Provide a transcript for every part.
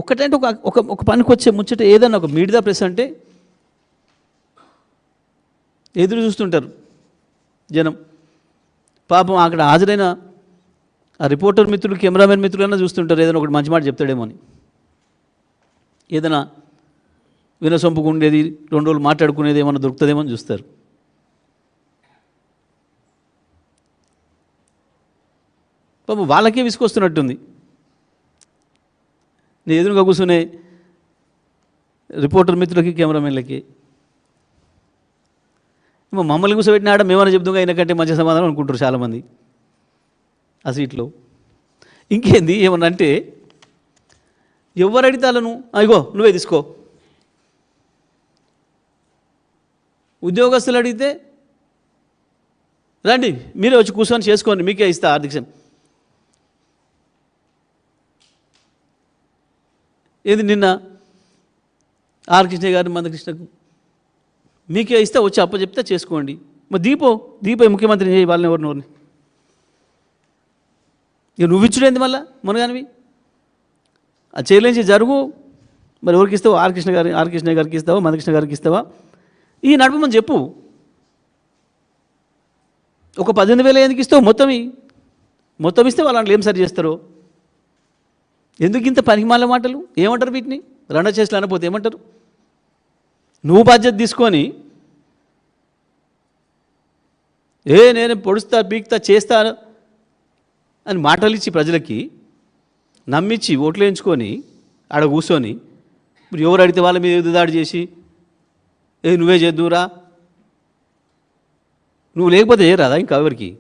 ఒకటంటే ఒక ఒక ఒక పనికి వచ్చే ముచ్చట ఏదన్నా ఒక మీట్ ద ప్రెస్ అంటే ఎదురు చూస్తుంటారు జనం. పాపం అక్కడ హాజరైన ఆ రిపోర్టర్ మిత్రులు, కెమెరామెన్ మిత్రులైనా చూస్తుంటారు ఏదైనా ఒకటి మంచి మాట చెప్తాడేమో అని. ఏదైనా వినసొంపుకు ఉండేది, 2 రోజులు మాట్లాడుకునేది ఏమన్నా దొరుకుతుందేమో అని చూస్తారు. పాపం వాళ్ళకే విసుకొస్తున్నట్టుంది. నేను ఎదురుగా కూర్చునే రిపోర్టర్ మిత్రులకి, కెమెరామెన్లకి మమ్మల్ని కూర్చోబెట్టినాడ మేమన్నా చెప్తుంగా అయినకంటే మంచి సమాధానం అనుకుంటారు చాలామంది ఆ సీట్లో. ఇంకేంది ఏమన్నా అంటే ఎవరు అడిగితాలను అయ్యో నువ్వే తీసుకో. ఉద్యోగస్తులు అడిగితే రండి మీరే వచ్చి కూర్చొని చేసుకోండి, మీకే ఇస్తా ఆర్థిక. ఏది నిన్న ఆర్ కృష్ణ గారు మందకృష్ణకు మీకే ఇస్తే వచ్చి అప్పచెప్తే చేసుకోండి. మరి దీపో ముఖ్యమంత్రిని చేయి వాళ్ళని ఎవరిని. ఇక నువ్వు ఇచ్చుడేంది మళ్ళా మునగానివి ఆ చేయలేంచి జరుగు. మరి ఎవరికి ఇస్తావు? ఆర్ కృష్ణ గారికి ఇస్తావా, మందకృష్ణ గారికి ఇస్తావా? ఈ నడపమని చెప్పు. ఒక 18,000 ఎందుకు ఇస్తావు? మొత్తం ఇస్తే వాళ్ళు ఏం సరి చేస్తారో. ఎందుకు ఇంత పనికిమాల మాటలు? ఏమంటారు వీటిని? రండ చేసలు అనపోతే ఏమంటారు? నువ్వు బాధ్యత తీసుకొని నేను పొడుస్తా, పీక్తా, చేస్తా అని మాటలు ఇచ్చి ప్రజలకి నమ్మించి ఓట్లు వేయించుకొని ఆడ కూర్చొని ఇప్పుడు ఎవరు అడిగితే వాళ్ళ మీద ఎదురుదాడి చేసి నువ్వే చేద్దురా, నువ్వు లేకపోతే చేయరాదా ఇంకా ఎవరికి?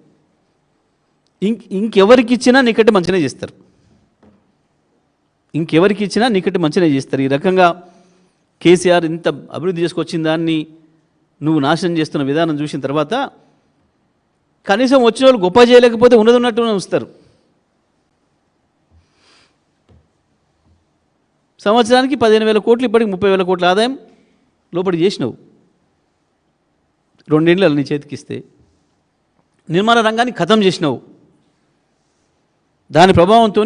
ఇంకెవరికి ఇచ్చినా నీకంటే మంచిగా చేస్తారు. ఇంకెవరికి ఇచ్చినా నీకంటే మంచిగా చేస్తారు. ఈ రకంగా కేసీఆర్ ఇంత అభివృద్ధి చేసుకొచ్చిన దాన్ని నువ్వు నాశనం చేస్తున్న విధానం చూసిన తర్వాత కనీసం వచ్చిన వాళ్ళు గొప్ప చేయలేకపోతే ఉన్నది ఉన్నట్టునే ఉంచుతారు. సంవత్సరానికి 15,000 కోట్లు, ఇప్పటికి 30,000 కోట్ల ఆదాయం లోపలికి చేసినావు 2 ఏళ్ళు నీ చేతికిస్తే. నిర్మాణ రంగాన్ని ఖతం చేసినావు. దాని ప్రభావంతో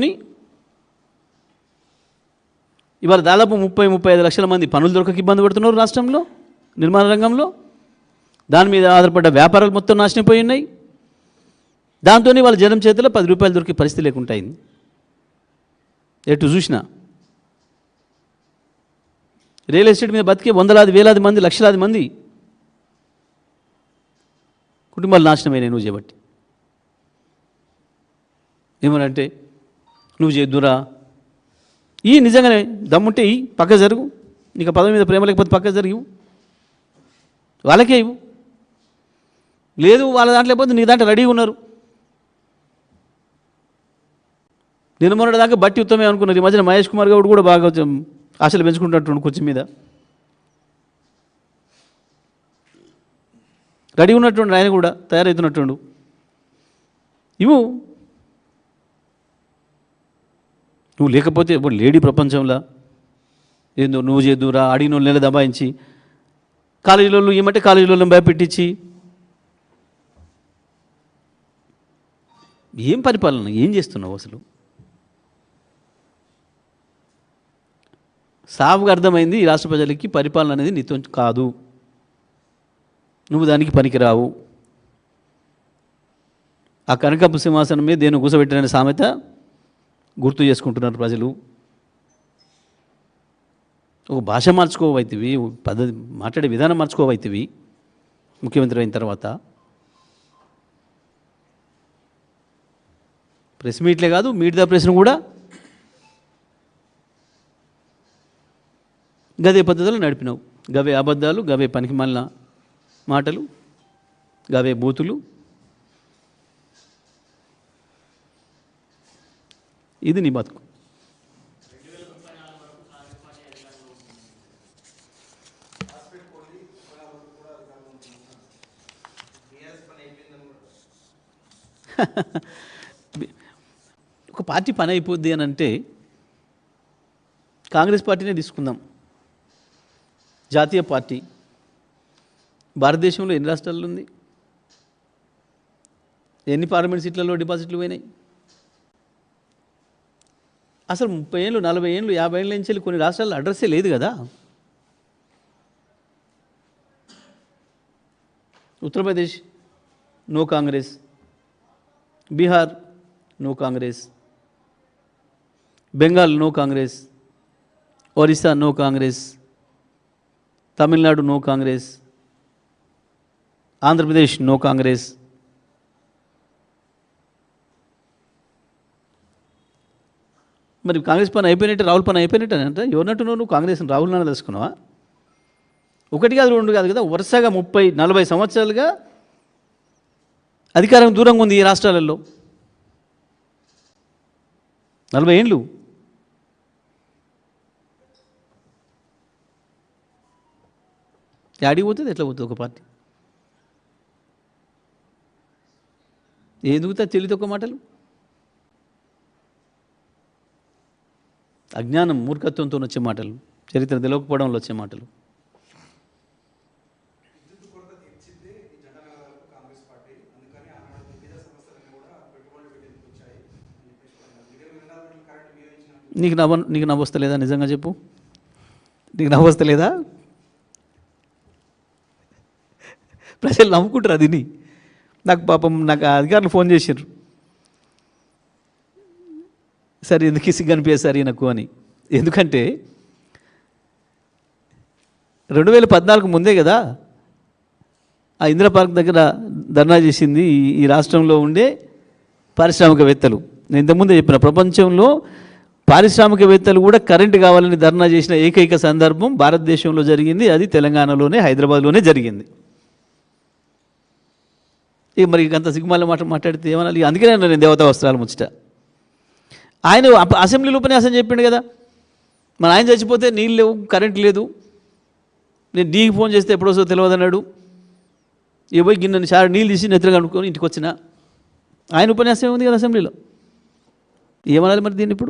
ఇవాళ దాదాపు 30-35 లక్షల మంది పనులు దొరకక ఇబ్బంది పడుతున్నారు రాష్ట్రంలో నిర్మాణ రంగంలో. దాని మీద ఆధారపడ్డ వ్యాపారాలు మొత్తం నాశనపోయి ఉన్నాయి. దాంతో వాళ్ళ జనం చేతిలో 10 రూపాయలు దొరికే పరిస్థితి లేకుండా అయింది. ఎటు చూసినా రియల్ ఎస్టేట్ మీద బతికే వందలాది, వేలాది మంది, లక్షలాది మంది కుటుంబాలు నాశనమైనాయి నువ్వు చేయబట్టి. ఏమనంటే నువ్వు చేద్దురా, ఈ నిజంగానే దమ్ముంటే ఈ పక్క జరుగు. నీకు పదవి మీద ప్రేమ లేకపోతే పక్క జరిగివు, వాళ్ళకే ఇవ్వు. లేదు వాళ్ళ దాంట్లో లేకపోతే నీ దాంట్లో రెడీగా ఉన్నారు. నిన్న మొన్నటి దాకా బట్టి ఉత్తమే అనుకున్నారు. ఈ మధ్యన మహేష్ కుమార్ గౌడ్ కూడా బాగా ఆశలు పెంచుకుంటున్నట్టు కొంచెం మీద రెడీ ఉన్నట్టుండు, ఆయన కూడా తయారవుతున్నట్టుండు. ఇవ్వు. నువ్వు లేకపోతే ఇప్పుడు లేడీ ప్రపంచంలో ఏందో నువ్వు చేద్దురా, అడిగిన వాళ్ళు నెల దబాయించి కాలేజీలో ఏమంటే కాలేజీలో భయపెట్టించి ఏం పరిపాలన ఏం చేస్తున్నావు అసలు? సాఫ్గా అర్థమైంది ఈ రాష్ట్ర ప్రజలకి పరిపాలన అనేది నీతో కాదు, నువ్వు దానికి పనికిరావు. ఆ కనకపు సింహాసనం మీద దేని కూసబెట్టిన సామెత గుర్తు చేసుకుంటున్నారు ప్రజలు. ఒక భాష మార్చుకోవైతివి, పద్ధతి మాట్లాడే విధానం మార్చుకోవైతివి ముఖ్యమంత్రి అయిన తర్వాత. ప్రెస్ మీట్లే కాదు, మీట్ ద ప్రెస్ను కూడా గదే పద్ధతులు నడిపినావు. గవే అబద్ధాలు, గవే పనికి మాలిన మాటలు, గవే బూతులు. ఇది నీ బతుకు. ఒక పార్టీ పని అయిపోద్ది అని అంటే కాంగ్రెస్ పార్టీనే తీసుకుందాం. జాతీయ పార్టీ భారతదేశంలో ఎన్ని రాష్ట్రాల్లో ఉంది? ఎన్ని పార్లమెంట్ సీట్లలో డిపాజిట్లు పోయినాయి? అసలు 30 ఏళ్ళు 40 ఏళ్ళు 50 ఏళ్ళ నుంచి వెళ్ళి కొన్ని రాష్ట్రాల్లో అడ్రస్సే లేదు కదా. Uttar Pradesh no Congress, Bihar no Congress, Bengal no Congress, Orissa no Congress, Tamil Nadu no Congress, Andhra Pradesh no Congress. మరి కాంగ్రెస్ పని అయిపోయినట్టు, రాహుల్ పని అయిపోయినట్టు అంటే ఎవరినట్టు నువ్వు కాంగ్రెస్ రాహుల్ నాన్న తెలుసుకున్నావా? ఒకటి కాదు రెండు కాదు కదా, వరుసగా 30-40 సంవత్సరాలుగా అధికారం దూరంగా ఉంది ఈ రాష్ట్రాలలో. 40 ఏళ్ళు. యాడికి పోతుంది, ఎట్లా పోతుంది ఒక పార్టీ? ఎందుకు తెలియదు ఒక మాటలు? అజ్ఞానం మూర్ఖత్వంతో వచ్చే మాటలు, చరిత్ర తెలియకపోవడంలో వచ్చే మాటలు. నీకు నవ్వొస్తలేదా? నిజంగా చెప్పు, నీకు నవ్వొస్తలేదా? ప్రజలు నవ్వుకుంటారు అది. నాకు పాపం అధికారులు ఫోన్ చేశారు, సార్ ఎందుకు సిగ్గు అనిపించేది సార్ ఈయనకు అని. ఎందుకంటే 2014 ముందే కదా ఆ ఇందిరా పార్క్ దగ్గర ధర్నా చేసింది ఈ రాష్ట్రంలో ఉండే పారిశ్రామికవేత్తలు. నేను ఇంతకుముందే చెప్పిన, ప్రపంచంలో పారిశ్రామికవేత్తలు కూడా కరెంటు కావాలని ధర్నా చేసిన ఏకైక సందర్భం భారతదేశంలో జరిగింది. అది తెలంగాణలోనే, హైదరాబాద్లోనే జరిగింది. ఇక మరి అంత సిగ్గుమాల మాట మాట్లాడితే ఏమనాలి? అందుకనే నేను దేవతా వస్త్రాలు ముచ్చట. ఆయన అసెంబ్లీలో ఉపన్యాసం చెప్పిండు కదా, మన ఆయన చచ్చిపోతే నీళ్ళు లేవు, కరెంట్ లేదు, నేను నీకు ఫోన్ చేస్తే ఎప్పుడు వస్తుందో తెలియదు అన్నాడు. ఇక పోయి గిన్నె చాలా నీళ్ళు తీసి నెత్తిగా అనుకొని ఇంటికి వచ్చిన ఆయన ఉపన్యాసం ఏముంది కదా అసెంబ్లీలో. ఏమనాలి మరి దీన్ని ఇప్పుడు?